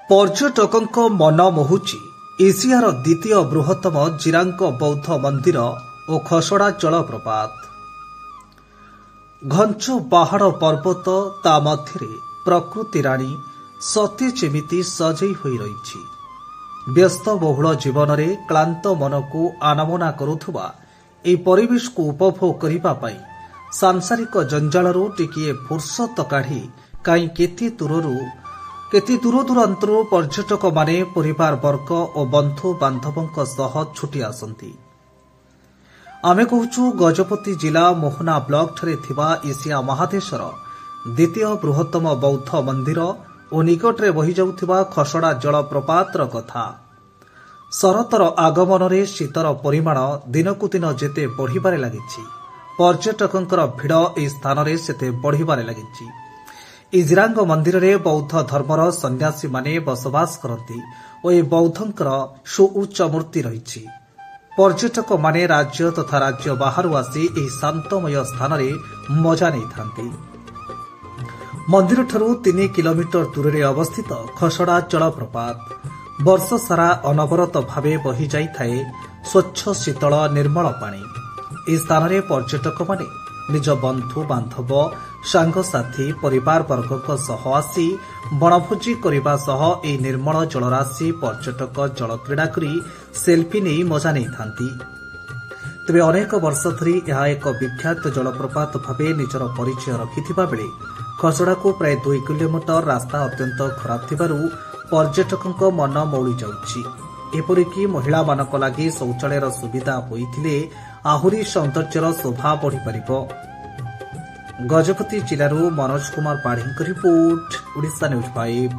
पर्यटकଙ୍କ मन मोहुची एशियार द्वितीय बृहत्तम जिरांग बौद्ध मंदिर और खसड़ा जलप्रपात। घंच पहाड़ पर्वत ता मध्य प्रकृति राणी सते जेमिति सजई होई रही। व्यस्त बहुल जीवन में क्लांत मन को आनमना करुवा ए परिवेश को उपभोग करने सांसारिक जंजालू टिकिए फुर्सत काढ़ी कहीं केते दूर दूरांतर पर्यटक माने परिवार वर्ग और बंधु बांधवों सह छुटी आसंती। आमे कहूछु गजपति जिला मोहना ब्लॉक ठारे थिबा एशिया महादेशर द्वितीय बृहत्तम बौद्ध मंदिर और निकटरे बही जाउथिबा खसड़ा जलप्रपातर कथा। शरतर आगमन रे शीतर परिमाण दिनकु दिन जेते बढ़िबारे लागिछि, पर्यटकंकर भिड़ ए स्थान रे सेते बढ़िबारे लागिछि। जिरांग मंदिर में बौद्ध धर्मर सन्यासी माने बसवास करती और ये बौद्धंकर सुउच्च मूर्ति रही। पर्यटक माने राज्य तथा राज्य बाहर आसी एही शांतमय स्थान में मजा नहीं थांती। मंदिर ठारू 3 किलोमीटर दूर में अवस्थित खसड़ा जलप्रपात वर्ष सारा अनवरत भावे बही जाई थाए स्वच्छ शीतल निर्मल पानी। इस स्थान में पर्यटक माने निज बंधु बांधव सांगसाथी परिवार वर्ग सह आसी बनभोजी करने सह ए निर्मल जलराशि पर्यटक जल क्रीड़ा करी सेल्फी नहीं मजा नहीं थांती। तेबे अनेक वर्ष धरी यह एक विख्यात जलप्रपात भावे निजर परिचय रखिथिबा बेले खसड़ा को प्राय 2 किलोमीटर रास्ता अत्यंत खराब थिबारु पर्यटकଙ୍କ मन मौली जाउछि। एपरिकी महिला मानक लागि शौचालयर सुविधा होइथिले आहुरी सौंदर्यर शोभा बढ़ी पारिबो। गजपति जिलूर मनोज कुमार पाढ़ी रिपोर्ट, ओडिशा न्यूज 5।